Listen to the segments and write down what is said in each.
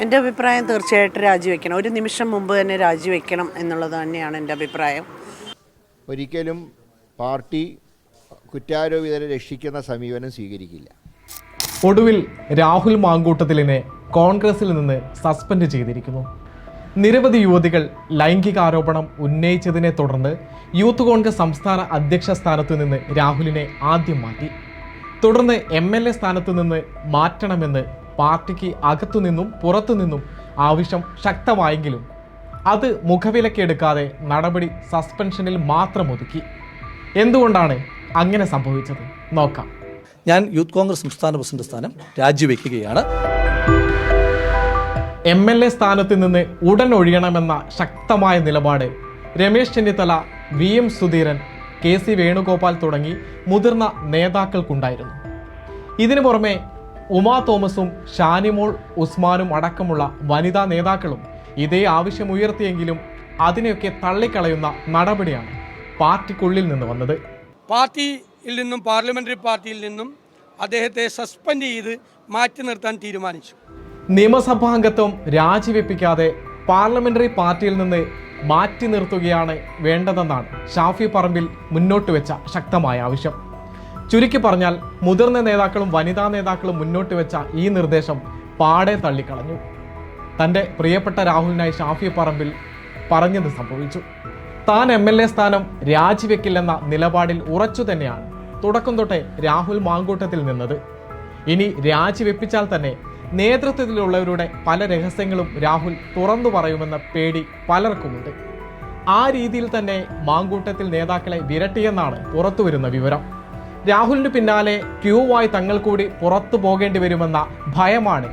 എൻ്റെ അഭിപ്രായം തീർച്ചയായിട്ടും രാജിവെക്കണം. ഒരു നിമിഷം മുമ്പ് തന്നെ രാജിവെക്കണം എന്നുള്ളത് തന്നെയാണ് എൻ്റെ അഭിപ്രായം. ഒരിക്കലും പാർട്ടി കുറ്റാരോപിതരെ രക്ഷിക്കുന്ന സമീപനം സ്വീകരിക്കില്ല. ഒടുവിൽ രാഹുൽ മാങ്കൂട്ടത്തിലിനെ കോൺഗ്രസിൽ നിന്ന് സസ്പെൻഡ് ചെയ്തിരിക്കുന്നു. നിരവധി യുവതികൾ ലൈംഗികാരോപണം ഉന്നയിച്ചതിനെ തുടർന്ന് യൂത്ത് കോൺഗ്രസ് സംസ്ഥാന അധ്യക്ഷ സ്ഥാനത്ത് നിന്ന് രാഹുലിനെ ആദ്യം മാറ്റി. തുടർന്ന് MLA സ്ഥാനത്ത് നിന്ന് മാറ്റണമെന്ന് പാർട്ടിക്ക് അകത്തുനിന്നും പുറത്തുനിന്നും ആവശ്യം ശക്തമായെങ്കിലും അത് മുഖവിലക്കെടുക്കാതെ നടപടി സസ്പെൻഷനിൽ മാത്രം ഒതുക്കി. എന്തുകൊണ്ടാണ് അങ്ങനെ സംഭവിച്ചത് നോക്കാം. ഞാൻ യൂത്ത് കോൺഗ്രസ് സംസ്ഥാന പ്രസിഡന്റ് സ്ഥാനം രാജിവെക്കുകയാണ്. MLA സ്ഥാനത്ത് നിന്ന് ഉടൻ ഒഴിയണമെന്ന ശക്തമായ നിലപാട് രമേശ് ചെന്നിത്തല, VM സുധീരൻ, KC വേണുഗോപാൽ തുടങ്ങി മുതിർന്ന നേതാക്കൾക്കുണ്ടായിരുന്നു. ഇതിനു പുറമെ ഉമാ തോമസും ഷാനിമോൾ ഉസ്മാനും അടക്കമുള്ള വനിതാ നേതാക്കളും ഇതേ ആവശ്യം ഉയർത്തിയെങ്കിലും അതിനെയൊക്കെ തള്ളിക്കളയുന്ന നടപടിയാണ് പാർട്ടിക്കുള്ളിൽ നിന്ന് വന്നത്. പാർട്ടിയിൽ നിന്നും പാർലമെന്ററി പാർട്ടിയിൽ നിന്നും അദ്ദേഹത്തെ സസ്പെൻഡ് ചെയ്ത് മാറ്റി നിർത്താൻ തീരുമാനിച്ചു. നിയമസഭാംഗത്വം രാജിവെപ്പിക്കാതെ പാർലമെന്ററി പാർട്ടിയിൽ നിന്ന് മാറ്റി നിർത്തുകയാണ് വേണ്ടതെന്നാണ് ഷാഫി പറമ്പിൽ മുന്നോട്ട് വെച്ച ശക്തമായ ആവശ്യം. ചുരുക്കി പറഞ്ഞാൽ മുതിർന്ന നേതാക്കളും വനിതാ നേതാക്കളും മുന്നോട്ട് വെച്ച ഈ നിർദ്ദേശം പാടെ തള്ളിക്കളഞ്ഞു. തൻ്റെ പ്രിയപ്പെട്ട രാഹുലിനായി ഷാഫി പറമ്പിൽ പറഞ്ഞത് സംഭവിച്ചു. താൻ MLA സ്ഥാനം രാജിവെക്കില്ലെന്ന നിലപാടിൽ ഉറച്ചു തന്നെയാണ് തുടക്കം തൊട്ടേ രാഹുൽ മാങ്കൂട്ടത്തിൽ നിന്നത്. ഇനി രാജിവെപ്പിച്ചാൽ തന്നെ നേതൃത്വത്തിലുള്ളവരുടെ പല രഹസ്യങ്ങളും രാഹുൽ തുറന്നു പറയുമെന്ന പേടി പലർക്കുമുണ്ട്. ആ രീതിയിൽ തന്നെ മാങ്കൂട്ടത്തിൽ നേതാക്കളെ വിരട്ടിയെന്നാണ് പുറത്തുവരുന്ന വിവരം. രാഹുലിന് പിന്നാലെ ക്യൂവായി തങ്ങൾ കൂടി പുറത്തു പോകേണ്ടി വരുമെന്ന ഭയമാണ്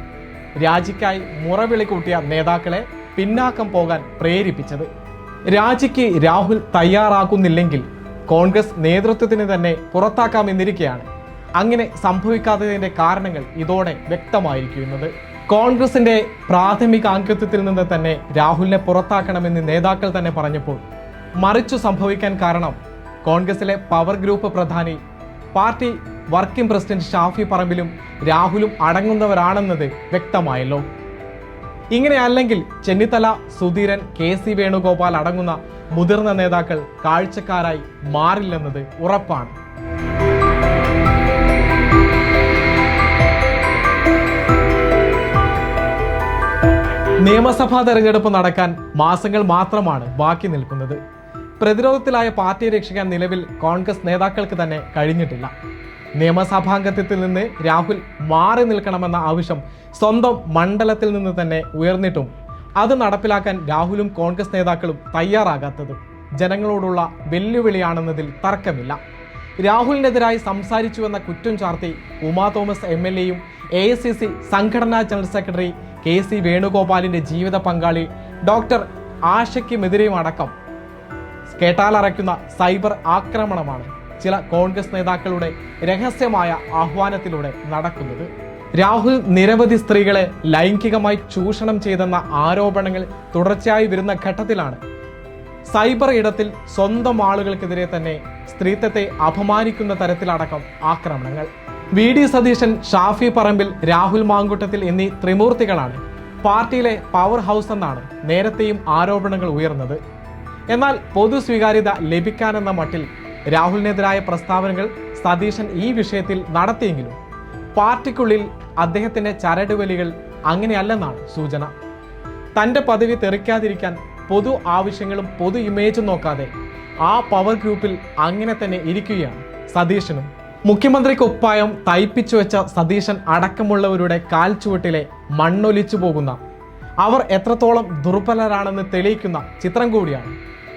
രാജിക്കായി മുറവിളി കൂട്ടിയ നേതാക്കളെ പിന്നാക്കം പോകാൻ പ്രേരിപ്പിച്ചത്. രാജിക്ക് രാഹുൽ തയ്യാറാകുന്നില്ലെങ്കിൽ കോൺഗ്രസ് നേതൃത്വത്തിന് തന്നെ പുറത്താക്കാമെന്നിരിക്കെയാണ് അങ്ങനെ സംഭവിക്കാത്തതിന്റെ കാരണങ്ങൾ ഇതോടെ വ്യക്തമായിരിക്കുന്നത്. കോൺഗ്രസിന്റെ പ്രാഥമിക അംഗത്വത്തിൽ നിന്ന് തന്നെ രാഹുലിനെ പുറത്താക്കണമെന്ന് നേതാക്കൾ തന്നെ പറഞ്ഞപ്പോൾ മറിച്ചു സംഭവിക്കാൻ കാരണം കോൺഗ്രസിലെ പവർ ഗ്രൂപ്പ് പ്രധാനി, പാർട്ടി വർക്കിംഗ് പ്രസിഡന്റ് ഷാഫി പറമ്പിലും രാഹുലും അടങ്ങുന്നവരാണെന്നത് വ്യക്തമായല്ലോ. ഇങ്ങനെയല്ലെങ്കിൽ ചെന്നിത്തല, സുധീരൻ, KC വേണുഗോപാൽ അടങ്ങുന്ന മുതിർന്ന നേതാക്കൾ കാഴ്ചക്കാരായി മാറില്ലെന്നത് ഉറപ്പാണ്. നിയമസഭാ തെരഞ്ഞെടുപ്പ് നടക്കാൻ മാസങ്ങൾ മാത്രമാണ് ബാക്കി നിൽക്കുന്നത്. പ്രതിരോധത്തിലായ പാർട്ടിയെ രക്ഷിക്കാൻ നിലവിൽ കോൺഗ്രസ് നേതാക്കൾക്ക് തന്നെ കഴിഞ്ഞിട്ടില്ല. നിയമസഭാംഗത്വത്തിൽ നിന്ന് രാഹുൽ മാറി നിൽക്കണമെന്ന ആവശ്യം സ്വന്തം മണ്ഡലത്തിൽ നിന്ന് തന്നെ ഉയർന്നിട്ടും അത് നടപ്പിലാക്കാൻ രാഹുലും കോൺഗ്രസ് നേതാക്കളും തയ്യാറാകാത്തത് ജനങ്ങളോടുള്ള വെല്ലുവിളിയാണെന്നതിൽ തർക്കമില്ല. രാഹുലിനെതിരായി സംസാരിച്ചുവെന്ന കുറ്റം ചാർത്തി ഉമാ തോമസ് MLAയും AICC സംഘടനാ ജനറൽ സെക്രട്ടറി KC വേണുഗോപാലിന്റെ ജീവിത പങ്കാളി ഡോക്ടർ ആഷയ്ക്കുമെതിരെയും അടക്കം കേട്ടാലറയ്ക്കുന്ന സൈബർ ആക്രമണമാണ് ചില കോൺഗ്രസ് നേതാക്കളുടെ രഹസ്യമായ ആഹ്വാനത്തിലൂടെ നടക്കുന്നത്. രാഹുൽ നിരവധി സ്ത്രീകളെ ലൈംഗികമായി ചൂഷണം ചെയ്തെന്ന ആരോപണങ്ങൾ തുടർച്ചയായി വരുന്ന ഘട്ടത്തിലാണ് സൈബർ ഇടത്തിൽ സ്വന്തം ആളുകൾക്കെതിരെ തന്നെ സ്ത്രീത്വത്തെ അപമാനിക്കുന്ന തരത്തിലടക്കം ആക്രമണങ്ങൾ. VD സതീശൻ, ഷാഫി പറമ്പിൽ, രാഹുൽ മാങ്കൂട്ടത്തിൽ എന്നീ ത്രിമൂർത്തികളാണ് പാർട്ടിയിലെ പവർ ഹൗസ് എന്നാണ് നേരത്തെയും ആരോപണങ്ങൾ ഉയർന്നത്. എന്നാൽ പൊതു സ്വീകാര്യത ലഭിക്കാനെന്ന മട്ടിൽ രാഹുലിനെതിരായ പ്രസ്താവനകൾ സതീശൻ ഈ വിഷയത്തിൽ നടത്തിയെങ്കിലും പാർട്ടിക്കുള്ളിൽ അദ്ദേഹത്തിന്റെ ചരടുവലികൾ അങ്ങനെയല്ലെന്നാണ് സൂചന. തന്റെ പദവി തെറിക്കാതിരിക്കാൻ പൊതു ആവശ്യങ്ങളും പൊതു ഇമേജും നോക്കാതെ ആ പവർ ഗ്രൂപ്പിൽ അങ്ങനെ തന്നെ ഇരിക്കുകയാണ് സതീശനും. മുഖ്യമന്ത്രിക്കൊപ്പായം തയ്പ്പിച്ചു വെച്ച സതീശൻ അടക്കമുള്ളവരുടെ കാൽച്ചുവട്ടിലെ മണ്ണൊലിച്ചു പോകുന്ന, അവർ എത്രത്തോളം ദുർബലരാണെന്ന് തെളിയിക്കുന്ന ചിത്രം കൂടിയാണ്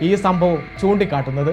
ഈ സംഭവം ചൂണ്ടിക്കാട്ടുന്നത്.